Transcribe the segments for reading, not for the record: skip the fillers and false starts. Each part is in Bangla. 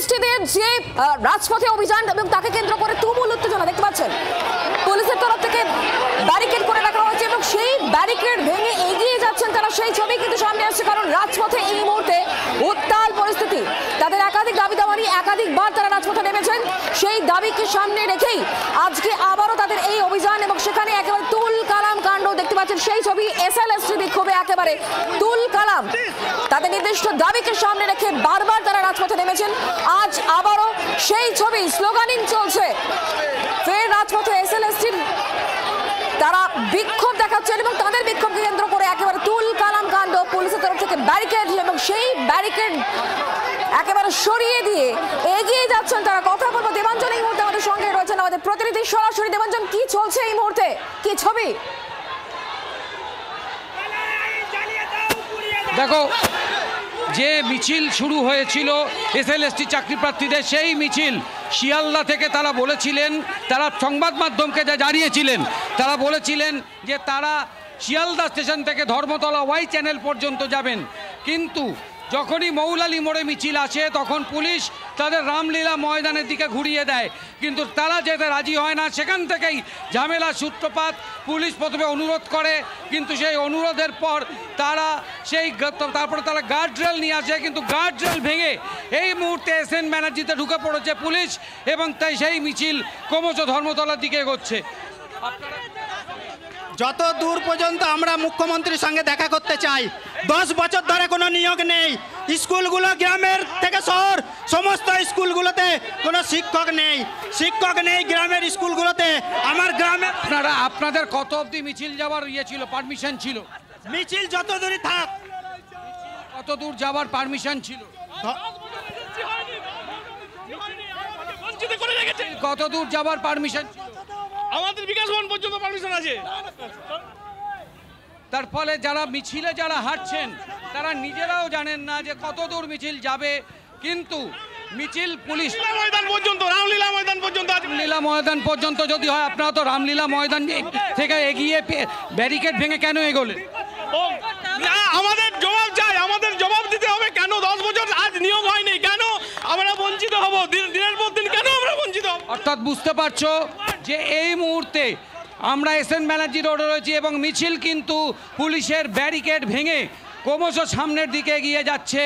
এসএলএসটিদের যে রাজপথে অভিযান এবং তাকে কেন্দ্র করে তুমুল উত্তেজনা দেখতে পাচ্ছেন। পুলিশের তরফ থেকে ব্যারিকেড করে রাখা হয়েছে এবং সেই ব্যারিকেড ভেঙে এগিয়ে যাচ্ছেন তারা, সেই ছবি কিন্তু সামনে আসছে। কারণ রাজপথে এই মুহূর্তে উত্তাল পরিস্থিতি। তাদের একাধিক দাবি দাওয়ানি একাধিকবার তারা রাজপথে নেমেছেন। সেই দাবিকে সামনে রেখেই আজকে আবারও তাদের এই অভিযান এবং সেখানে একেবারে তুল কালাম কাণ্ড দেখতে পাচ্ছেন। সেই ছবি এসএলএসটি বিক্ষোভে একেবারে তুল কালাম। তাদের নির্দিষ্ট দাবিকে সামনে রেখে বারবার তারা রাজপথে নেমেছেন। আজ আবারও সেই ছবি, স্লোগানিং চলছে। ফের রাজপথে এসএলএসটির তারা বিক্ষোভ দেখাচ্ছেন এবং তাদের বিক্ষোভকে কেন্দ্র করে একেবারে তুল কালাম কাণ্ড। পুলিশের তরফ থেকে ব্যারিকেড এবং সেই ব্যারিকেড একেবারে সরিয়ে দিয়ে এগিয়ে যাচ্ছেন তারা। কথা বলবো দেবাঞ্জন এই মুহূর্তে আমাদের সঙ্গে রয়েছেন, আমাদের প্রতিনিধি সরাসরি। দেবাঞ্জন, কি চলছে এই মুহূর্তে, কি ছবি? দেখো, যে মিছিল শুরু হয়েছিল এসএলএসটি চাকরি প্রার্থীদের, সেই মিছিল শিয়ালদা থেকে তারা বলেছিলেন, তারা সংবাদ মাধ্যমকে যা জানিয়েছিলেন, তারা বলেছিলেন যে তারা শিয়ালদা স্টেশন থেকে ধর্মতলা ওয়াই চ্যানেল পর্যন্ত যাবেন। কিন্তু যখনই মৌলালি মোড়ে মিছিল আসে তখন পুলিশ তাদের রামলীলা ময়দানের দিকে ঘুরিয়ে দেয়, কিন্তু তারা যেতে রাজি হয় না। সেখান থেকেই ঝামেলার সূত্রপাত। পুলিশ প্রথমে অনুরোধ করে, কিন্তু সেই অনুরোধের পর তারপরে তারা গার্ডরেল নিয়ে আসে, কিন্তু গার্ডরেল ভেঙে এই মুহূর্তে এসএন ব্যানার্জিতে ঢুকে পড়েছে পুলিশ এবং তাই সেই মিছিল ক্রমশ ধর্মতলার দিকে এগোচ্ছে। যত দূর পর্যন্ত আমরা মুখ্যমন্ত্রীর সঙ্গে দেখা করতে চাই, 10 বছর ধরে কোনো নিয়োগ নেই। স্কুলগুলো গ্রামের থেকে শহর, সমস্ত স্কুলগুলোতে কোনো শিক্ষক নেই গ্রামের স্কুলগুলোতে। আমার গ্রামে আপনাদের কত অবধি মিছিল যাওয়ার ছিল, পারমিশন ছিল? মিছিল যত দূরই থাক। কত দূর যাওয়ার পারমিশন ছিল? কত দূর যাওয়ার পারমিশন ছিল? আমাদের বিকাশ ভবন পর্যন্ত পারমিশন আছে। তার ফলে যারা মিছিলে যারা হাঁটছেন তারা নিজেরাও জানেন না যে কত দূর মিছিল যাবে। কিন্তু মিছিল পুলিশ ময়দান পর্যন্ত, রামলীলা ময়দান পর্যন্ত, রামলীলা ময়দান পর্যন্ত যদি হয়, আপনারা তো রামলীলা ময়দান থেকে এগিয়ে ব্যারিকেড ভেঙে কেন এগোলেন? আমাদের জবাব চাই, আমাদের জবাব দিতে হবে। কেন 10 বছর আজ নিয়োগ হয়নি? কেন আমরা বঞ্চিত হব দিনের পর দিন? কেন আমরা বঞ্চিত হব? অর্থাৎ বুঝতে পারছো যে এই মুহূর্তে আমরা এসএন ব্যানার্জি রোডে রয়েছি এবং মিছিল কিন্তু পুলিশের ব্যারিকেড ভেঙে ক্রমশ সামনের দিকে এগিয়ে যাচ্ছে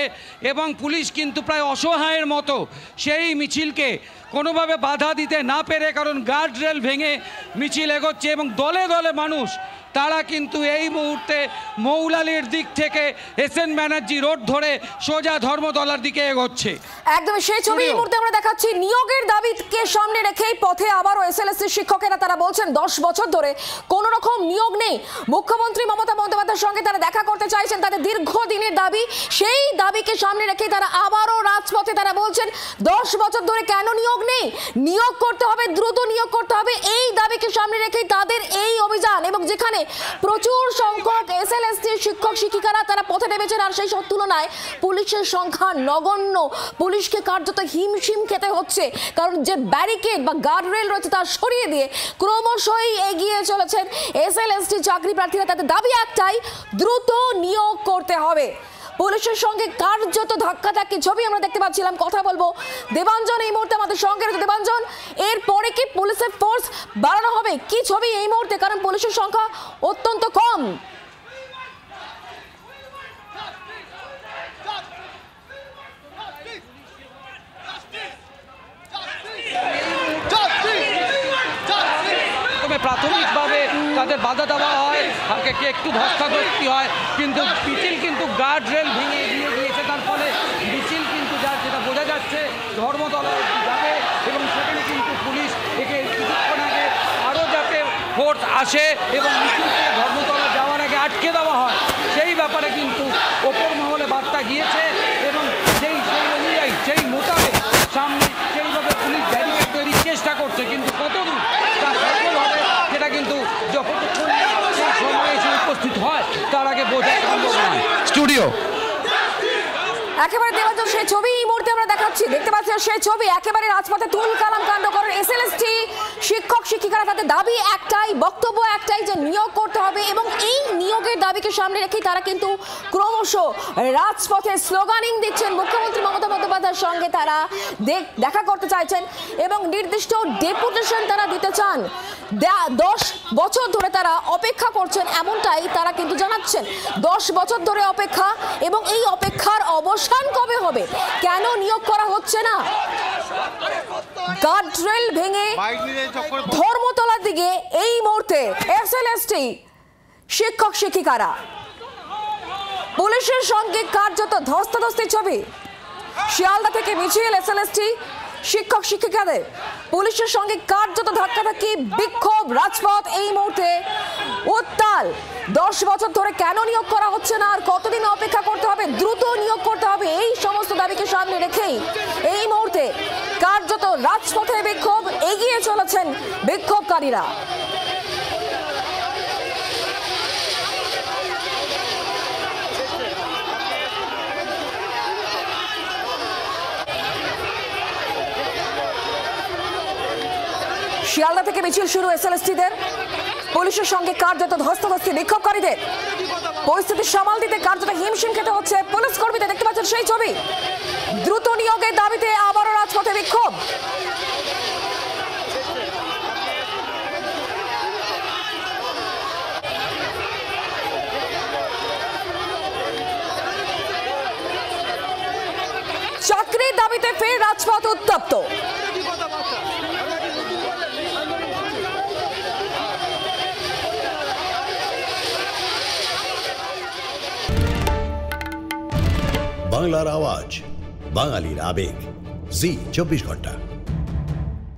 এবং পুলিশ কিন্তু প্রায় অসহায়ের মতো সেই মিছিলকে কোনোভাবে বাধা দিতে না পেরে, কারণ গার্ডরেল ভেঙে মিছিল এগোচ্ছে এবং দলে দলে মানুষ তারা কিন্তু এই মুহূর্তে মৌলালির দিক থেকে এসএন ব্যানার্জি রোড ধরে সোজা ধর্মতলার দিকে এগোচ্ছে। একদম সেই ছবি এই মুহূর্তে আমরা দেখাচ্ছি। নিয়োগের দাবিকে সামনে রেখেই পথে আবারও এসএলএসটির শিক্ষকেরা। তারা বলছেন 10 বছর ধরে কোনো রকম নিয়োগ নেই। মুখ্যমন্ত্রী মমতা বন্দ্যোপাধ্যায়ের সঙ্গে তারা দেখা করতে চাইছেন, তাদের দীর্ঘদিনের দাবি। সেই দাবিকে সামনে রেখেই তারা আবারও রাজপথে। তারা বলছেন 10 বছর ধরে কেন নিয়োগ নেই, নিয়োগ করতে হবে, দ্রুত নিয়োগ করতে হবে। এই দাবিকে সামনে রেখেই তাদের এই অভিযান এবং যেখানে প্রচুর সংখ্যক এসএলএসটি শিক্ষক শিক্ষিকারা তারা পথে নেমেছেন। আর সেই তুলনায় পুলিশের সংখ্যা নগণ্য। পুলিশকে কার্যত হিমশিম খেতে হচ্ছে, কারণ যে ব্যারিকেড বা গার্ডরেল রয়েছে তা সরিয়ে দিয়ে ক্রমশই এগিয়ে চলেছেন এসএলএসটি চাকরি প্রার্থীরা। তাদের দাবি একটাই, দ্রুত নিয়োগ করতে হবে। পুলিশের সঙ্গে কার্যত ধাক্কাধাক্কি ছবি আমরা দেখতে পাচ্ছিলাম। কথা বলবো দেবাঞ্জন এই মুহূর্তে আমাদের সঙ্গে রয়েছে। দেবাঞ্জন, এরপরে কি পুলিশের ফোর্স বাড়ানো হবে? কি ছবি এই মুহূর্তে, কারণ পুলিশের সংখ্যা অত্যন্ত কম। প্রাথমিকভাবে তাদের বাধা দেওয়া হয়, একটু ধস্তাধস্তি হয়, কিন্তু মিছিল কিন্তু গার্ডরেল ভেঙে এগিয়ে গিয়েছে। তার ফলে মিছিল কিন্তু যেটা বোঝা যাচ্ছে ধর্মতলায় যাবে এবং সেখানে কিন্তু পুলিশ একে কিছুক্ষণ আগে আরও যাতে ফোর্স আসে এবং মিছিলকে ধর্মতলা যাওয়ার আগে আটকে দেওয়া হয়, সেই ব্যাপারে কিন্তু ওপর মহলে বার্তা গিয়েছে এবং সেই অনুযায়ী সেই মোতাবেক সামনে সেইভাবে পুলিশ ব্যারিকেড তৈরির চেষ্টা করছে। কিন্তু কতদূর তা সফল হবে সেটা কিন্তু যতক্ষণ সেই সময় এসে উপস্থিত হয় তার আগে বোঝা সম্ভব নয়। স্টুডিও একেবারে দেবাঞ্জন সেই ছবি এই মুহূর্তে আমরা দেখাচ্ছি। দেখতে পাচ্ছি পাচ্ছেন সেই ছবি, একেবারে রাজপথে তুল কালাম কাণ্ড করেন এসএলএসটি শিক্ষক শিক্ষিকারা। তাদের দাবি একটাই, বক্তব্য একটাই, যে নিয়োগ করতে হবে এবং এই নিয়োগের দাবিকে সামনে রেখেই তারা কিন্তু ক্রমশ রাজপথে স্লোগানিং দিচ্ছেন। মুখ্যমন্ত্রী মমতা বন্দ্যোপাধ্যায়ের সঙ্গে তারা দেখা করতে চাইছেন এবং নির্দিষ্ট ডেপুটেশন তারা দিতে চান। 10 বছর ধরে তারা অপেক্ষা করছেন, এমনটাই তারা কিন্তু জানাচ্ছেন। 10 বছর ধরে অপেক্ষা, এবং এই অপেক্ষার অবসান কবে হবে? কেন নিয়োগ করা হচ্ছে না? গার্ডরেল ভেঙে ধর্মতলার দিকে এই মুহূর্তে এসএলএসটি শিক্ষক শিক্ষিকারা। পুলিশের সঙ্গে কার্যত ধস্তাধস্তির ছবি। শিয়ালদা থেকে মিছিল এসএলএসটি শিক্ষক শিক্ষিকাদের, পুলিশের সঙ্গে কার্যত ধাক্কাধাক্কি, বিক্ষোভ, রাজপথ এই মুহূর্তে উত্তাল। 10 বছর ধরে কেন নিয়োগ করা হচ্ছে না, আর কতদিন অপেক্ষা করতে হবে? দ্রুত নিয়োগ করতে হবে, এই সমস্ত দাবিকে সামনে রেখেই এই মুহূর্তে কার্যত রাজপথে বিক্ষোভ, এগিয়ে চলেছেন বিক্ষোভকারীরা। শিয়ালদা থেকে মিছিল শুরু এসএলএসটিদের, পুলিশের সঙ্গে কার্যত ধস্তাধস্তি বিক্ষোভকারীদের। পরিস্থিতি সামাল দিতে কার্যত হিমশিম খেতে হচ্ছে পুলিশ কর্মীদের। দেখতে পাচ্ছেন সেই ছবি। দ্রুত নিয়োগের দাবিতে আবারও রাজপথে বিক্ষোভ। চাকরির দাবিতে ফের রাজপথ উত্তপ্ত। বাংলার আওয়াজ, বাঙালির আবেগ, জি 24 ঘন্টা।